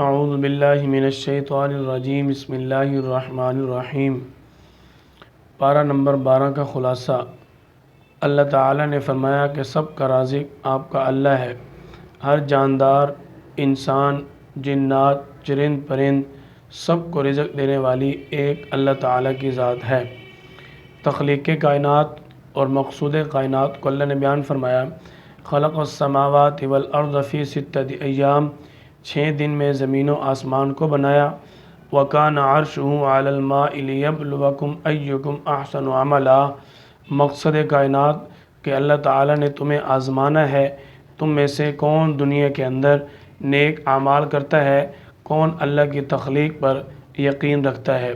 اعوذ باللہ من الشیطان الرجیم بسم اللہ الرحمن الرحیم۔ پارہ نمبر 12 کا خلاصہ۔ اللہ تعالیٰ نے فرمایا کہ سب کا رازق آپ کا اللہ ہے۔ ہر جاندار، انسان، جنات، چرند پرند، سب کو رزق دینے والی ایک اللہ تعالیٰ کی ذات ہے۔ تخلیق کائنات اور مقصود کائنات کو اللہ نے بیان فرمایا، خلق السماوات والارض فی 6 ایام، 6 دن میں زمین و آسمان کو بنایا۔ وَكَانَ عَرْشُهُ عَلَى الْمَاءِ لِيَبْلُوَكُمْ أَيُّكُمْ أَحْسَنُ عَمَلًا۔ مقصد کائنات کہ اللہ تعالیٰ نے تمہیں آزمانا ہے، تم میں سے کون دنیا کے اندر نیک اعمال کرتا ہے، کون اللہ کی تخلیق پر یقین رکھتا ہے۔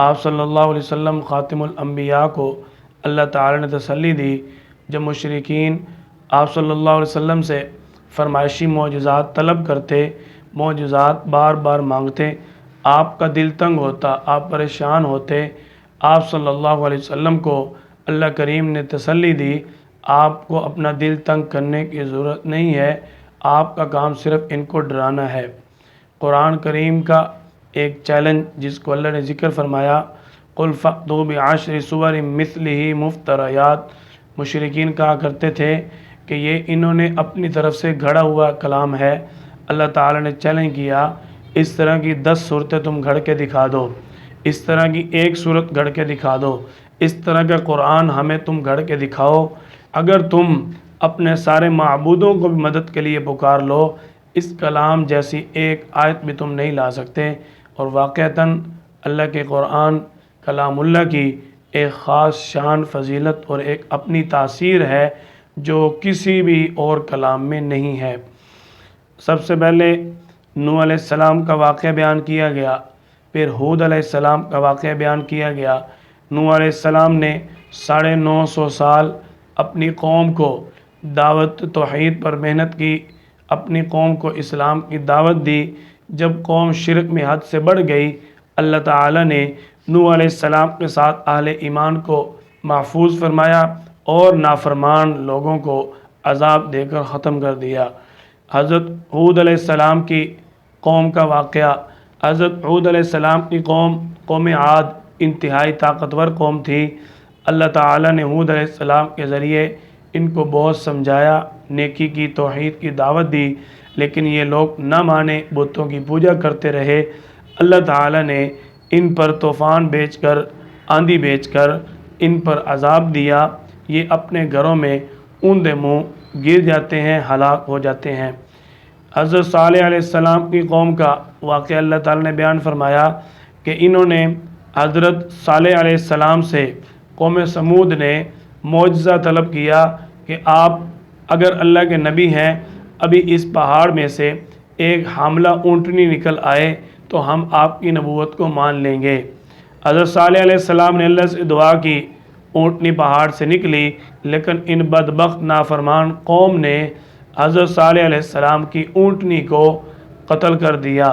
آپ صلی اللہ علیہ وسلم خاتم الانبیاء کو اللہ تعالیٰ نے تسلی دی۔ جب مشرکین آپ صلی اللہ علیہ وسلم سے فرمائشی معجزات طلب کرتے، معجزات بار بار مانگتے، آپ کا دل تنگ ہوتا، آپ پریشان ہوتے۔ آپ صلی اللہ علیہ وسلم کو اللہ کریم نے تسلی دی، آپ کو اپنا دل تنگ کرنے کی ضرورت نہیں ہے، آپ کا کام صرف ان کو ڈرانا ہے۔ قرآن کریم کا ایک چیلنج جس کو اللہ نے ذکر فرمایا، قُلْ فَأْتُوا بِعَشْرِ سُوَرٍ مِثْلِهِ مُفْتَرَيَاتٍ۔ مشرکین کہا کرتے تھے کہ یہ انہوں نے اپنی طرف سے گھڑا ہوا کلام ہے۔ اللہ تعالیٰ نے چیلنج کیا، اس طرح کی 10 صورتیں تم گھڑ کے دکھا دو، اس طرح کی ایک صورت گھڑ کے دکھا دو، اس طرح کا قرآن ہمیں تم گھڑ کے دکھاؤ۔ اگر تم اپنے سارے معبودوں کو بھی مدد کے لیے پکار لو، اس کلام جیسی ایک آیت بھی تم نہیں لا سکتے۔ اور واقعتاً اللہ کے قرآن کلام اللہ کی ایک خاص شان، فضیلت اور ایک اپنی تاثیر ہے جو کسی بھی اور کلام میں نہیں ہے۔ سب سے پہلے نوح علیہ السلام کا واقعہ بیان کیا گیا، پھر ہود علیہ السلام کا واقعہ بیان کیا گیا۔ نوح علیہ السلام نے 950 سال اپنی قوم کو دعوت توحید پر محنت کی، اپنی قوم کو اسلام کی دعوت دی۔ جب قوم شرک میں حد سے بڑھ گئی، اللہ تعالیٰ نے نوح علیہ السلام کے ساتھ اہل ایمان کو محفوظ فرمایا اور نافرمان لوگوں کو عذاب دے کر ختم کر دیا۔ حضرت ہود علیہ السلام کی قوم کا واقعہ۔ حضرت ہود علیہ السلام کی قوم عاد انتہائی طاقتور قوم تھی۔ اللہ تعالیٰ نے ہود علیہ السلام کے ذریعے ان کو بہت سمجھایا، نیکی کی، توحید کی دعوت دی، لیکن یہ لوگ نہ مانے، بتوں کی پوجا کرتے رہے۔ اللہ تعالیٰ نے ان پر طوفان بھیج کر، آندھی بھیج کر ان پر عذاب دیا۔ یہ اپنے گھروں میں اوندے منہ گر جاتے ہیں، ہلاک ہو جاتے ہیں۔ حضرت صالح علیہ السلام کی قوم کا واقعہ اللہ تعالیٰ نے بیان فرمایا کہ انہوں نے حضرت صالح علیہ السلام سے، قوم سمود نے معجزہ طلب کیا کہ آپ اگر اللہ کے نبی ہیں، ابھی اس پہاڑ میں سے ایک حاملہ اونٹنی نکل آئے تو ہم آپ کی نبوت کو مان لیں گے۔ حضرت صالح علیہ السلام نے اللہ سے دعا کی، اونٹنی پہاڑ سے نکلی، لیکن ان بدبخت نافرمان قوم نے حضرت صالح علیہ السلام کی اونٹنی کو قتل کر دیا۔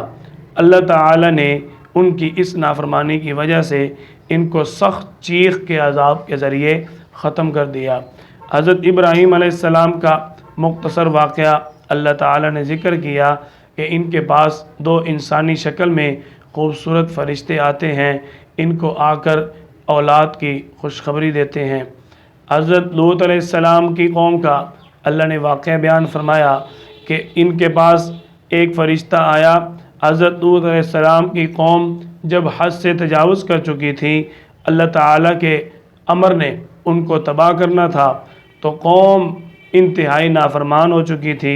اللہ تعالیٰ نے ان کی اس نافرمانی کی وجہ سے ان کو سخت چیخ کے عذاب کے ذریعے ختم کر دیا۔ حضرت ابراہیم علیہ السلام کا مختصر واقعہ اللہ تعالیٰ نے ذکر کیا کہ ان کے پاس 2 انسانی شکل میں خوبصورت فرشتے آتے ہیں، ان کو آ کر اولاد کی خوشخبری دیتے ہیں۔ حضرت لوط علیہ السلام کی قوم کا اللہ نے واقعہ بیان فرمایا کہ ان کے پاس ایک فرشتہ آیا۔ حضرت لوط علیہ السلام کی قوم جب حد سے تجاوز کر چکی تھی، اللہ تعالیٰ کے امر نے ان کو تباہ کرنا تھا، تو قوم انتہائی نافرمان ہو چکی تھی۔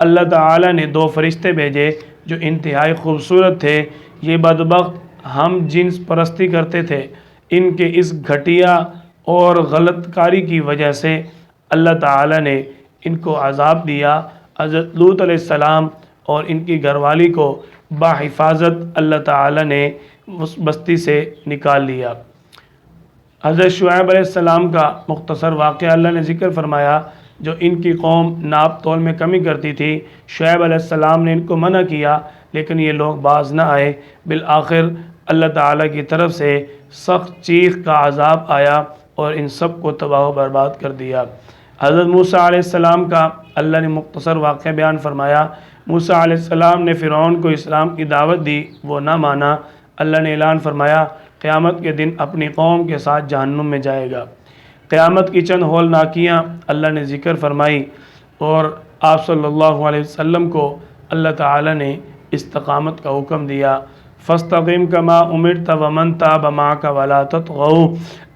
اللہ تعالیٰ نے 2 فرشتے بھیجے جو انتہائی خوبصورت تھے۔ یہ بدبخت ہم جنس پرستی کرتے تھے، ان کے اس گھٹیا اور غلط کاری کی وجہ سے اللہ تعالیٰ نے ان کو عذاب دیا۔ حضرت لوط علیہ السلام اور ان کی گھر والی کو بحفاظت اللہ تعالیٰ نے اس بستی سے نکال لیا۔ حضرت شعیب علیہ السلام کا مختصر واقعہ اللہ نے ذکر فرمایا، جو ان کی قوم ناپ تول میں کمی کرتی تھی۔ شعیب علیہ السلام نے ان کو منع کیا، لیکن یہ لوگ باز نہ آئے۔ بالآخر اللہ تعالیٰ کی طرف سے سخت چیخ کا عذاب آیا اور ان سب کو تباہ و برباد کر دیا۔ حضرت موسیٰ علیہ السلام کا اللہ نے مختصر واقعہ بیان فرمایا۔ موسیٰ علیہ السلام نے فرعون کو اسلام کی دعوت دی، وہ نہ مانا۔ اللہ نے اعلان فرمایا قیامت کے دن اپنی قوم کے ساتھ جہنم میں جائے گا۔ قیامت کی چند ہولناکیاں اللہ نے ذکر فرمائی، اور آپ صلی اللہ علیہ وسلم کو اللہ تعالی نے استقامت کا حکم دیا۔ فاستقم کما امرت ومن تاب معک ولا تطغوا۔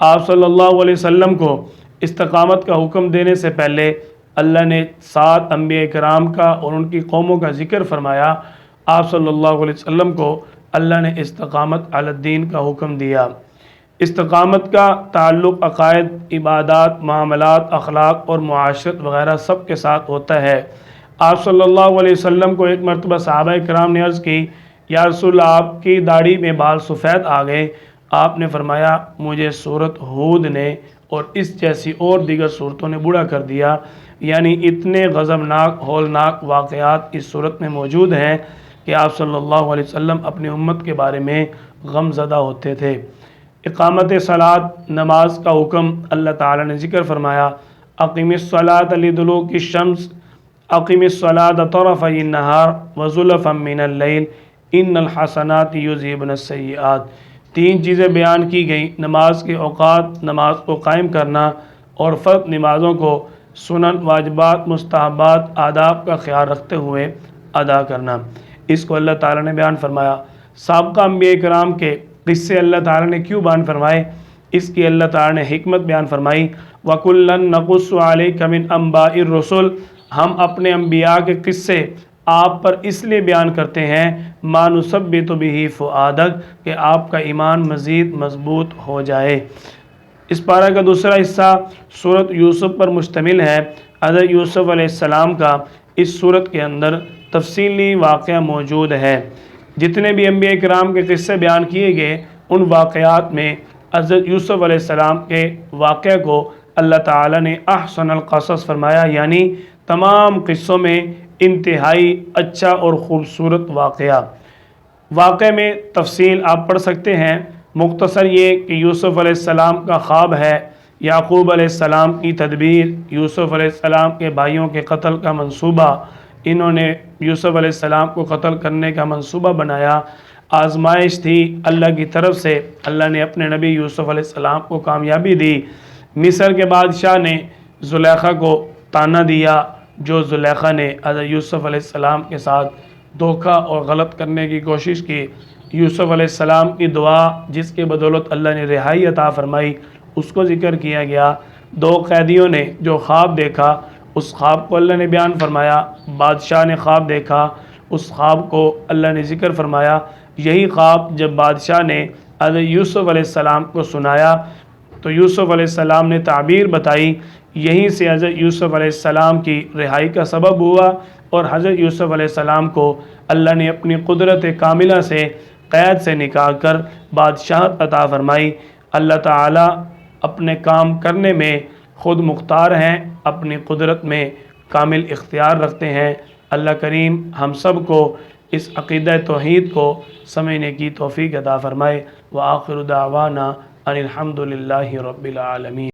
آپ صلی اللہ علیہ وسلم کو استقامت کا حکم دینے سے پہلے اللہ نے 7 انبیاء کرام کا اور ان کی قوموں کا ذکر فرمایا۔ آپ صلی اللہ علیہ وسلم کو اللہ نے استقامت علی الدین کا حکم دیا۔ استقامت کا تعلق عقائد، عبادات، معاملات، اخلاق اور معاشرت وغیرہ سب کے ساتھ ہوتا ہے۔ آپ صلی اللہ علیہ وسلم کو ایک مرتبہ صحابہ کرام نے عرض کی، یا رسول اللہ آپ کی داڑھی میں بال سفید آ گئے۔ آپ نے فرمایا مجھے سورۃ ہود نے اور اس جیسی اور دیگر صورتوں نے بوڑھا کر دیا، یعنی اتنے غضبناک ہولناک واقعات اس صورت میں موجود ہیں کہ آپ صلی اللہ علیہ وسلم اپنی امت کے بارے میں غم زدہ ہوتے تھے۔ اقامت صلاۃ، نماز کا حکم اللہ تعالی نے ذکر فرمایا، اقیم الصلاۃ لدلوک الشمس اقیم الصلاۃ طرفی النہار وزلفا من اللیل ان الحسنات یذہبن السیئات۔ 3 چیزیں بیان کی گئیں، نماز کے اوقات، نماز کو قائم کرنا، اور فرض نمازوں کو سنن، واجبات، مستحبات، آداب کا خیال رکھتے ہوئے ادا کرنا۔ اس کو اللہ تعالیٰ نے بیان فرمایا۔ سابقہ انبیاء کرام کے قصے اللہ تعالیٰ نے کیوں بیان فرمائے؟ اس کی اللہ تعالیٰ نے حکمت بیان فرمائی، وَكُلًّا نَقُصُّ عَلَيْكَ مِنْ أَنْبَاءِ الرُّسُلِ۔ ہم اپنے انبیاء کے قصے آپ پر اس لیے بیان کرتے ہیں، مَا نُثَبِّتُ بِهِ فُؤَادَكَ، کہ آپ کا ایمان مزید مضبوط ہو جائے۔ اس پارہ کا دوسرا حصہ سورۃ یوسف پر مشتمل ہے۔ حضرت یوسف علیہ السلام کا اس سورت کے اندر تفصیلی واقعہ موجود ہے۔ جتنے بھی انبیاء کرام کے قصے بیان کیے گئے، ان واقعات میں حضرت یوسف علیہ السلام کے واقعہ کو اللہ تعالیٰ نے احسن القصص فرمایا، یعنی تمام قصوں میں انتہائی اچھا اور خوبصورت واقعہ میں تفصیل آپ پڑھ سکتے ہیں۔ مختصر یہ کہ یوسف علیہ السلام کا خواب ہے، یعقوب علیہ السلام کی تدبیر، یوسف علیہ السلام کے بھائیوں کے قتل کا منصوبہ، انہوں نے یوسف علیہ السلام کو قتل کرنے کا منصوبہ بنایا، آزمائش تھی اللہ کی طرف سے، اللہ نے اپنے نبی یوسف علیہ السلام کو کامیابی دی۔ مصر کے بادشاہ نے زلیخا کو طعنہ دیا، جو زلیخا نے حضرت یوسف علیہ السلام کے ساتھ دھوکہ اور غلط کرنے کی کوشش کی۔ یوسف علیہ السلام کی دعا جس کے بدولت اللہ نے رہائی عطا فرمائی، اس کو ذکر کیا گیا۔ 2 قیدیوں نے جو خواب دیکھا، اس خواب کو اللہ نے بیان فرمایا۔ بادشاہ نے خواب دیکھا، اس خواب کو اللہ نے ذکر فرمایا۔ یہی خواب جب بادشاہ نے حضرت یوسف علیہ السلام کو سنایا تو یوسف علیہ السلام نے تعبیر بتائی، یہیں سے حضرت یوسف علیہ السلام کی رہائی کا سبب ہوا، اور حضرت یوسف علیہ السلام کو اللہ نے اپنی قدرت کاملہ سے قید سے نکال کر بادشاہت عطا فرمائی۔ اللہ تعالیٰ اپنے کام کرنے میں خود مختار ہیں، اپنی قدرت میں کامل اختیار رکھتے ہیں۔ اللہ کریم ہم سب کو اس عقیدہ توحید کو سمجھنے کی توفیق عطا فرمائے۔ وآخر دعوانا ان الحمد للہ رب العالمین۔